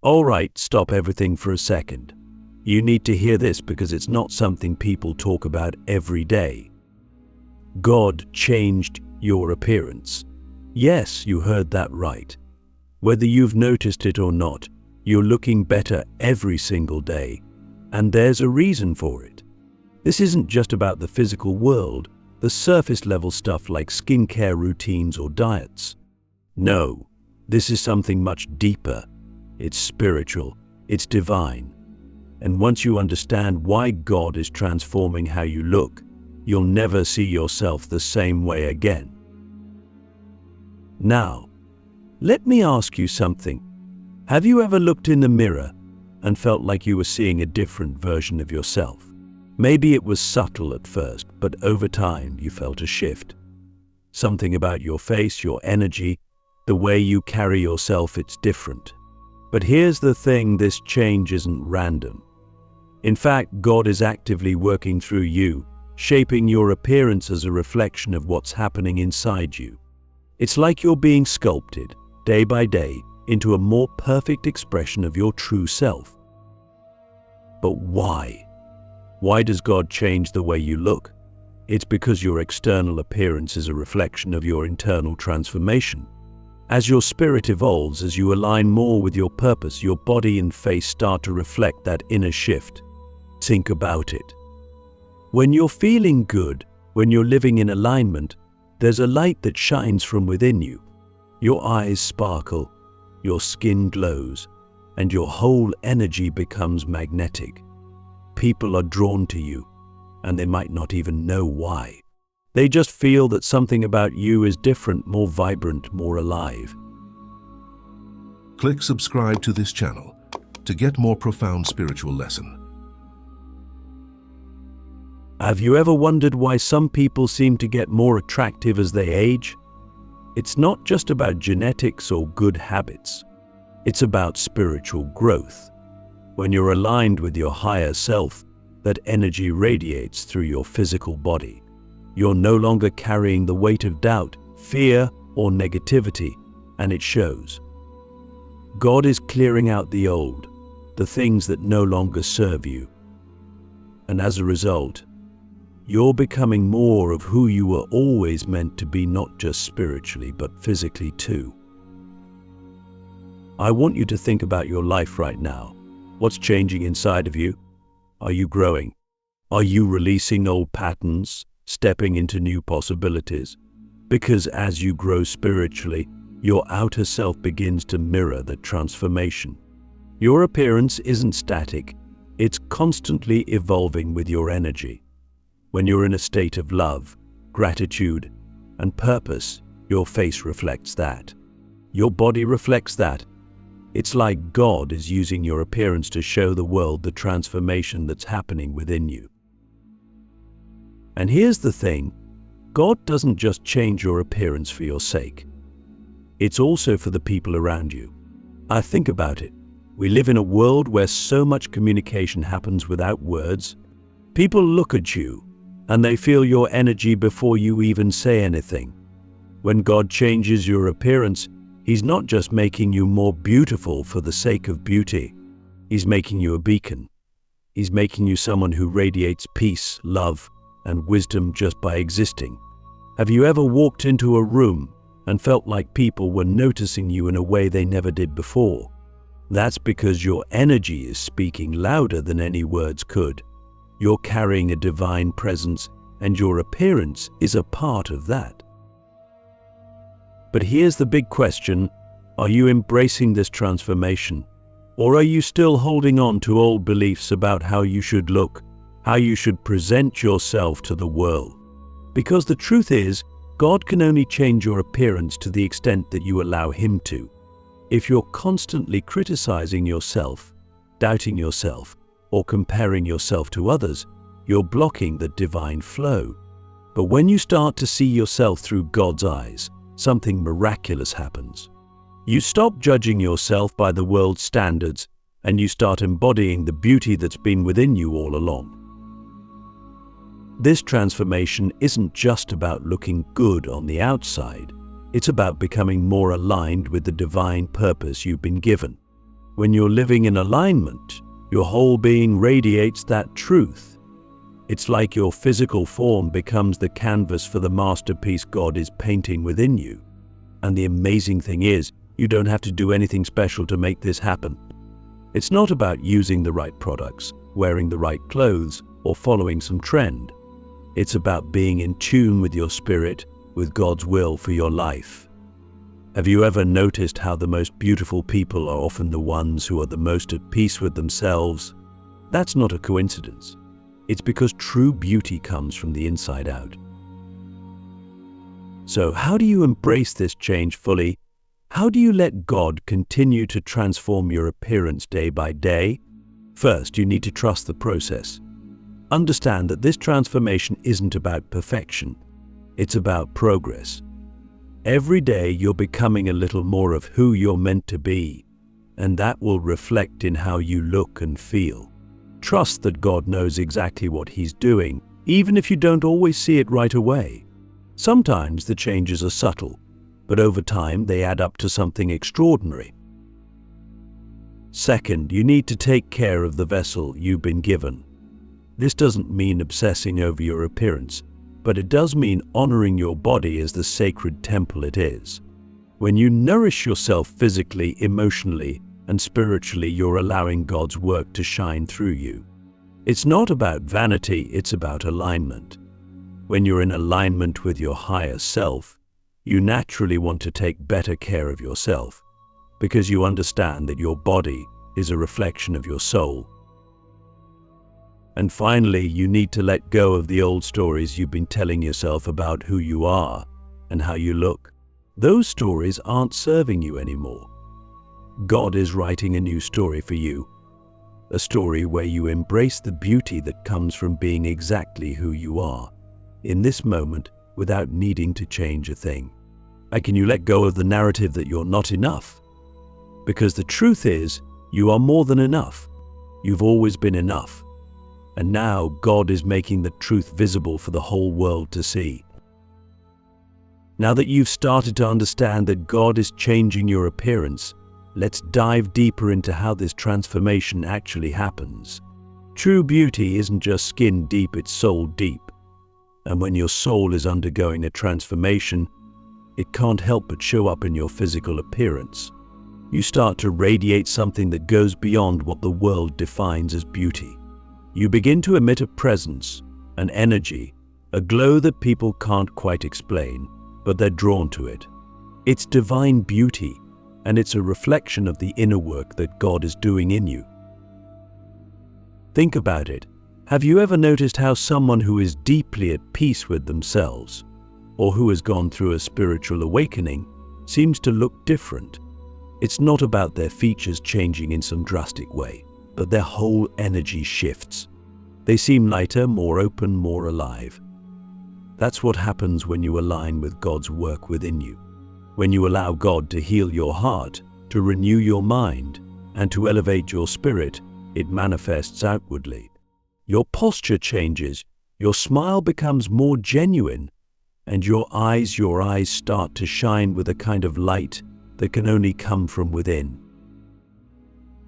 All right, stop everything for a second. You need to hear this because it's not something people talk about every day. God changed your appearance. Yes, you heard that right. Whether you've noticed it or not, you're looking better every single day, and there's a reason for it. This isn't just about the physical world, the surface level stuff like skincare routines or diets. No, this is something much deeper. It's spiritual, it's divine. And once you understand why God is transforming how you look, you'll never see yourself the same way again. Now, let me ask you something. Have you ever looked in the mirror and felt like you were seeing a different version of yourself? Maybe it was subtle at first, but over time you felt a shift. Something about your face, your energy, the way you carry yourself, it's different. But here's the thing, this change isn't random. In fact, God is actively working through you, shaping your appearance as a reflection of what's happening inside you. It's like you're being sculpted, day by day, into a more perfect expression of your true self. But why? Why does God change the way you look? It's because your external appearance is a reflection of your internal transformation. As your spirit evolves, as you align more with your purpose, your body and face start to reflect that inner shift. Think about it. When you're feeling good, when you're living in alignment, there's a light that shines from within you. Your eyes sparkle, your skin glows, and your whole energy becomes magnetic. People are drawn to you, and they might not even know why. They just feel that something about you is different, more vibrant, more alive. Click subscribe to this channel to get more profound spiritual lesson. Have you ever wondered why some people seem to get more attractive as they age? It's not just about genetics or good habits. It's about spiritual growth. When you're aligned with your higher self, that energy radiates through your physical body. You're no longer carrying the weight of doubt, fear, or negativity, and it shows. God is clearing out the old, the things that no longer serve you. And as a result, you're becoming more of who you were always meant to be, not just spiritually, but physically too. I want you to think about your life right now. What's changing inside of you? Are you growing? Are you releasing old patterns, stepping into new possibilities? Because as you grow spiritually, your outer self begins to mirror the transformation. Your appearance isn't static, it's constantly evolving with your energy. When you're in a state of love, gratitude, and purpose, your face reflects that. Your body reflects that. It's like God is using your appearance to show the world the transformation that's happening within you. And here's the thing, God doesn't just change your appearance for your sake. It's also for the people around you. I think about it. We live in a world where so much communication happens without words. People look at you, and they feel your energy before you even say anything. When God changes your appearance, He's not just making you more beautiful for the sake of beauty. He's making you a beacon. He's making you someone who radiates peace, love, and wisdom just by existing. Have you ever walked into a room and felt like people were noticing you in a way they never did before? That's because your energy is speaking louder than any words could. You're carrying a divine presence, and your appearance is a part of that. But here's the big question, are you embracing this transformation? Or are you still holding on to old beliefs about how you should look, how you should present yourself to the world? Because the truth is, God can only change your appearance to the extent that you allow Him to. If you're constantly criticizing yourself, doubting yourself, or comparing yourself to others, you're blocking the divine flow. But when you start to see yourself through God's eyes, something miraculous happens. You stop judging yourself by the world's standards, and you start embodying the beauty that's been within you all along. This transformation isn't just about looking good on the outside. It's about becoming more aligned with the divine purpose you've been given. When you're living in alignment, your whole being radiates that truth. It's like your physical form becomes the canvas for the masterpiece God is painting within you. And the amazing thing is, you don't have to do anything special to make this happen. It's not about using the right products, wearing the right clothes, or following some trend. It's about being in tune with your spirit, with God's will for your life. Have you ever noticed how the most beautiful people are often the ones who are the most at peace with themselves? That's not a coincidence. It's because true beauty comes from the inside out. So how do you embrace this change fully? How do you let God continue to transform your appearance day by day? First, you need to trust the process. Understand that this transformation isn't about perfection. It's about progress. Every day you're becoming a little more of who you're meant to be, and that will reflect in how you look and feel. Trust that God knows exactly what He's doing, even if you don't always see it right away. Sometimes the changes are subtle, but over time they add up to something extraordinary. Second, you need to take care of the vessel you've been given. This doesn't mean obsessing over your appearance, but it does mean honoring your body as the sacred temple it is. When you nourish yourself physically, emotionally, and spiritually, you're allowing God's work to shine through you. It's not about vanity, it's about alignment. When you're in alignment with your higher self, you naturally want to take better care of yourself, because you understand that your body is a reflection of your soul. And finally, you need to let go of the old stories you've been telling yourself about who you are and how you look. Those stories aren't serving you anymore. God is writing a new story for you, a story where you embrace the beauty that comes from being exactly who you are, in this moment, without needing to change a thing. And can you let go of the narrative that you're not enough? Because the truth is, you are more than enough. You've always been enough. And now God is making the truth visible for the whole world to see. Now that you've started to understand that God is changing your appearance, let's dive deeper into how this transformation actually happens. True beauty isn't just skin deep, it's soul deep. And when your soul is undergoing a transformation, it can't help but show up in your physical appearance. You start to radiate something that goes beyond what the world defines as beauty. You begin to emit a presence, an energy, a glow that people can't quite explain, but they're drawn to it. It's divine beauty, and it's a reflection of the inner work that God is doing in you. Think about it. Have you ever noticed how someone who is deeply at peace with themselves, or who has gone through a spiritual awakening, seems to look different? It's not about their features changing in some drastic way, but their whole energy shifts. They seem lighter, more open, more alive. That's what happens when you align with God's work within you. When you allow God to heal your heart, to renew your mind, and to elevate your spirit, it manifests outwardly. Your posture changes, your smile becomes more genuine, and your eyes start to shine with a kind of light that can only come from within.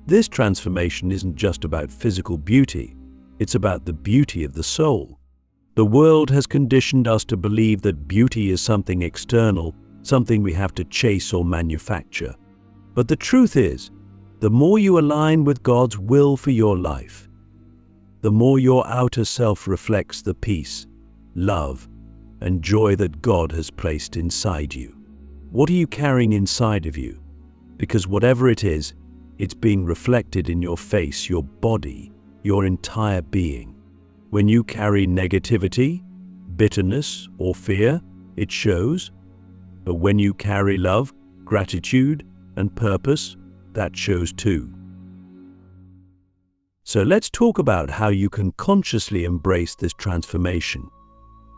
This transformation isn't just about physical beauty, it's about the beauty of the soul. The world has conditioned us to believe that beauty is something external, something we have to chase or manufacture. But the truth is, the more you align with God's will for your life, the more your outer self reflects the peace, love, and joy that God has placed inside you. What are you carrying inside of you? Because whatever it is, it's being reflected in your face, your body, your entire being. When you carry negativity, bitterness, or fear, it shows. But when you carry love, gratitude, and purpose, that shows too. So let's talk about how you can consciously embrace this transformation.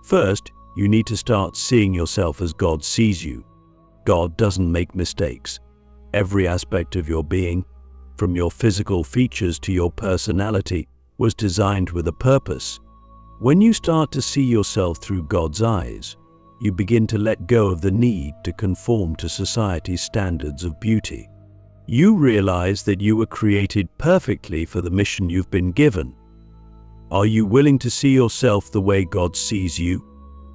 First, you need to start seeing yourself as God sees you. God doesn't make mistakes. Every aspect of your being, from your physical features to your personality, was designed with a purpose. When you start to see yourself through God's eyes, you begin to let go of the need to conform to society's standards of beauty. You realize that you were created perfectly for the mission you've been given. Are you willing to see yourself the way God sees you?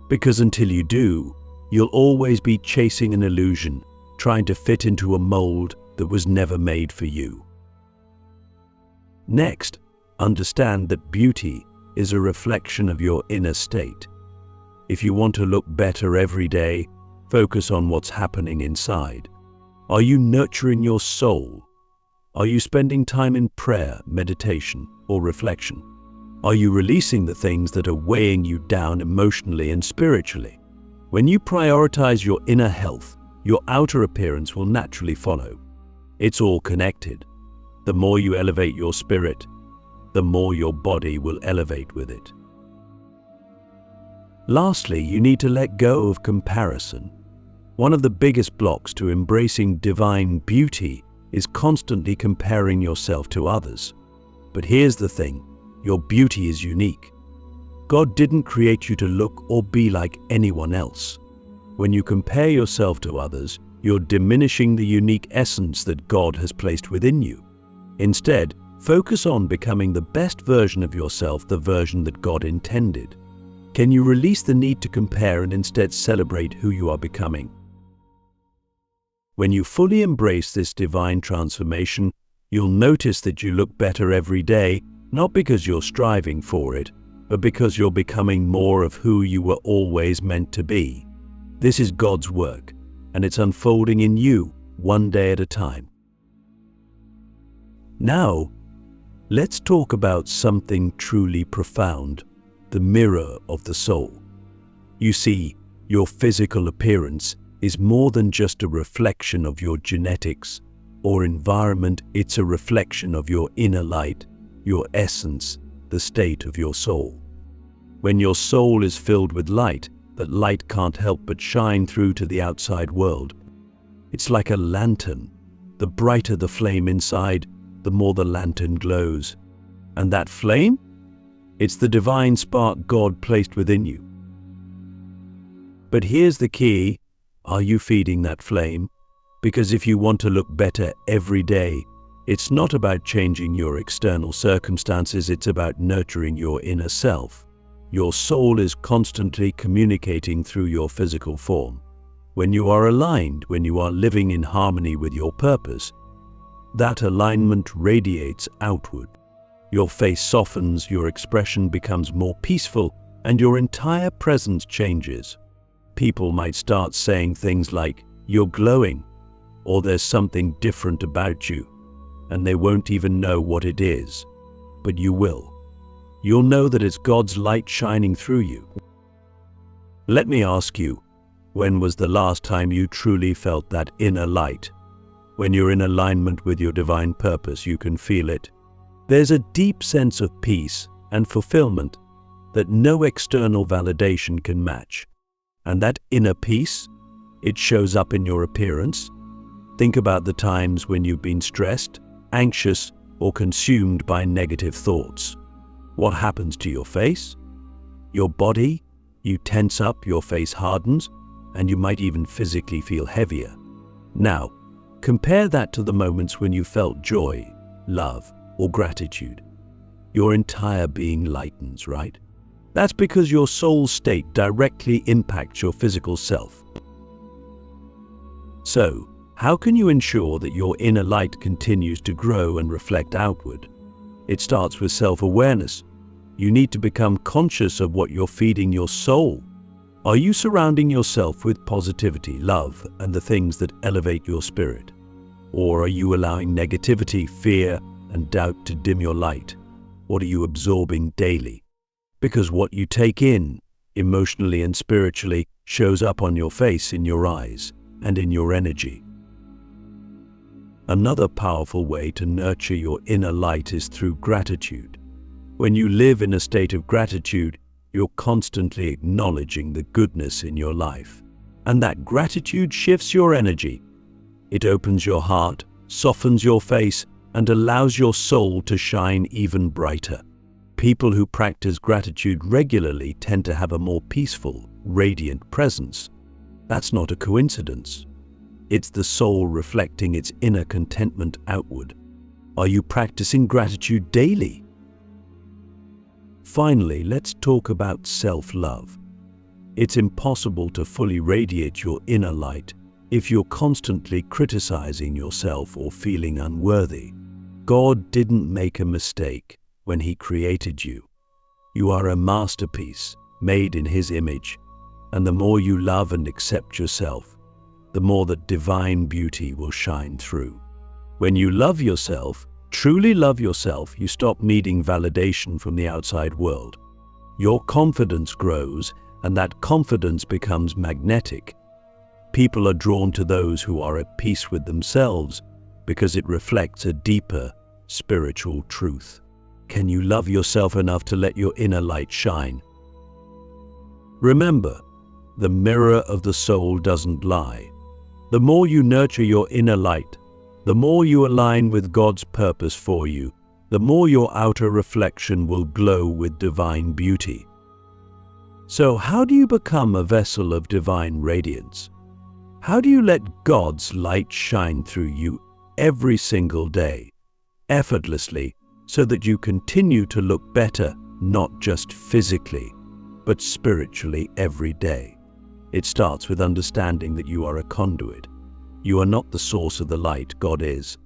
Because until you do, you'll always be chasing an illusion, trying to fit into a mold that was never made for you. Next, understand that beauty is a reflection of your inner state. If you want to look better every day, focus on what's happening inside. Are you nurturing your soul? Are you spending time in prayer, meditation, or reflection? Are you releasing the things that are weighing you down emotionally and spiritually? When you prioritize your inner health, your outer appearance will naturally follow. It's all connected. The more you elevate your spirit, the more your body will elevate with it. Lastly, you need to let go of comparison. One of the biggest blocks to embracing divine beauty is constantly comparing yourself to others. But here's the thing, your beauty is unique. God didn't create you to look or be like anyone else. When you compare yourself to others, you're diminishing the unique essence that God has placed within you. Instead, focus on becoming the best version of yourself, the version that God intended. Can you release the need to compare and instead celebrate who you are becoming? When you fully embrace this divine transformation, you'll notice that you look better every day, not because you're striving for it, but because you're becoming more of who you were always meant to be. This is God's work, and it's unfolding in you, one day at a time. Now, let's talk about something truly profound, the mirror of the soul. You see, your physical appearance is more than just a reflection of your genetics or environment. It's a reflection of your inner light, your essence, the state of your soul. When your soul is filled with light, that light can't help but shine through to the outside world. It's like a lantern. The brighter the flame inside, the more the lantern glows. And that flame? It's the divine spark God placed within you. But here's the key. Are you feeding that flame? Because if you want to look better every day, it's not about changing your external circumstances, it's about nurturing your inner self. Your soul is constantly communicating through your physical form. When you are aligned, when you are living in harmony with your purpose, that alignment radiates outward. Your face softens, your expression becomes more peaceful, and your entire presence changes. People might start saying things like, "You're glowing," or "There's something different about you," and they won't even know what it is. But you will. You'll know that it's God's light shining through you. Let me ask you, when was the last time you truly felt that inner light? When you're in alignment with your divine purpose, you can feel it. There's a deep sense of peace and fulfillment that no external validation can match. And that inner peace, it shows up in your appearance. Think about the times when you've been stressed, anxious, or consumed by negative thoughts. What happens to your face? Your body? You tense up, your face hardens, and you might even physically feel heavier. Now, compare that to the moments when you felt joy, love, or gratitude. Your entire being lightens, right? That's because your soul state directly impacts your physical self. So, how can you ensure that your inner light continues to grow and reflect outward? It starts with self-awareness. You need to become conscious of what you're feeding your soul. Are you surrounding yourself with positivity, love, and the things that elevate your spirit? Or are you allowing negativity, fear, and doubt to dim your light? What are you absorbing daily? Because what you take in, emotionally and spiritually, shows up on your face, in your eyes, and in your energy. Another powerful way to nurture your inner light is through gratitude. When you live in a state of gratitude, you're constantly acknowledging the goodness in your life. And that gratitude shifts your energy. It opens your heart, softens your face, and allows your soul to shine even brighter. People who practice gratitude regularly tend to have a more peaceful, radiant presence. That's not a coincidence. It's the soul reflecting its inner contentment outward. Are you practicing gratitude daily? Finally, let's talk about self-love. It's impossible to fully radiate your inner light if you're constantly criticizing yourself or feeling unworthy. God didn't make a mistake when He created you. You are a masterpiece made in His image, and the more you love and accept yourself, the more that divine beauty will shine through. When you love yourself, truly love yourself, you stop needing validation from the outside world. Your confidence grows, and that confidence becomes magnetic. People are drawn to those who are at peace with themselves because it reflects a deeper spiritual truth. Can you love yourself enough to let your inner light shine? Remember, the mirror of the soul doesn't lie. The more you nurture your inner light, the more you align with God's purpose for you, the more your outer reflection will glow with divine beauty. So how do you become a vessel of divine radiance? How do you let God's light shine through you every single day, effortlessly, so that you continue to look better, not just physically, but spiritually every day? It starts with understanding that you are a conduit. You are not the source of the light, God is.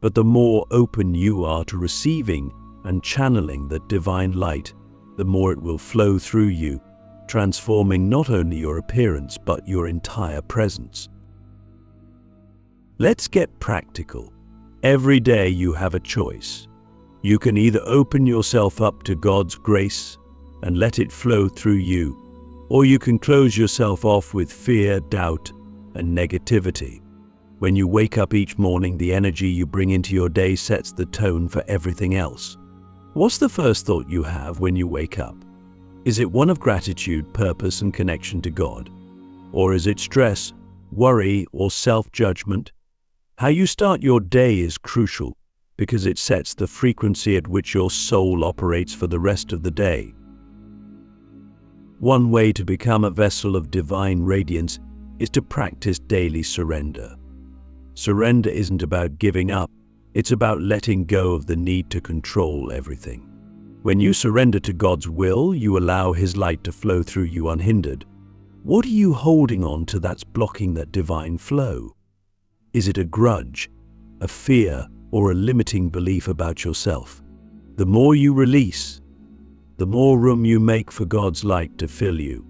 But the more open you are to receiving and channeling that divine light, the more it will flow through you, transforming not only your appearance but your entire presence. Let's get practical. Every day you have a choice. You can either open yourself up to God's grace and let it flow through you, or you can close yourself off with fear, doubt, and negativity. When you wake up each morning, the energy you bring into your day sets the tone for everything else. What's the first thought you have when you wake up? Is it one of gratitude, purpose, and connection to God? Or is it stress, worry, or self-judgment? How you start your day is crucial because it sets the frequency at which your soul operates for the rest of the day. One way to become a vessel of divine radiance is to practice daily surrender. Surrender isn't about giving up, it's about letting go of the need to control everything. When you surrender to God's will, you allow His light to flow through you unhindered. What are you holding on to that's blocking that divine flow? Is it a grudge, a fear, or a limiting belief about yourself? The more you release, the more room you make for God's light to fill you.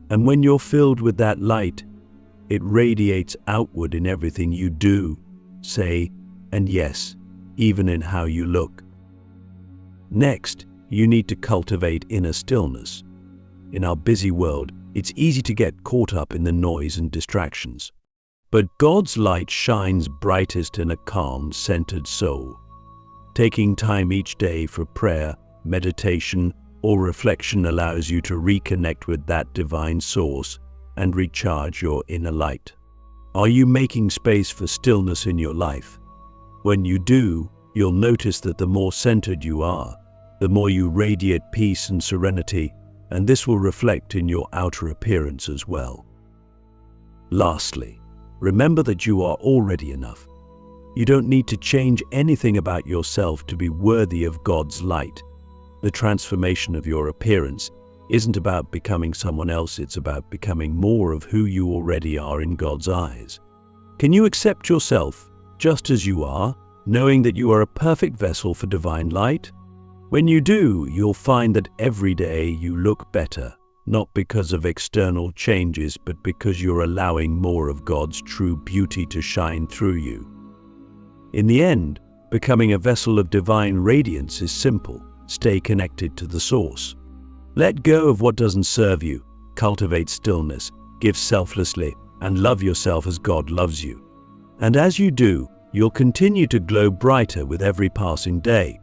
And when you're filled with that light, it radiates outward in everything you do, say, and yes, even in how you look. Next, you need to cultivate inner stillness. In our busy world, it's easy to get caught up in the noise and distractions. But God's light shines brightest in a calm, centered soul. Taking time each day for prayer, meditation, or reflection allows you to reconnect with that divine source and recharge your inner light. Are you making space for stillness in your life? When you do, you'll notice that the more centered you are, the more you radiate peace and serenity, and this will reflect in your outer appearance as well. Lastly, remember that you are already enough. You don't need to change anything about yourself to be worthy of God's light. The transformation of your appearance isn't about becoming someone else, it's about becoming more of who you already are in God's eyes. Can you accept yourself just as you are, knowing that you are a perfect vessel for divine light? When you do, you'll find that every day you look better, not because of external changes, but because you're allowing more of God's true beauty to shine through you. In the end, becoming a vessel of divine radiance is simple. Stay connected to the source. Let go of what doesn't serve you, cultivate stillness, give selflessly, and love yourself as God loves you. And as you do, you'll continue to glow brighter with every passing day.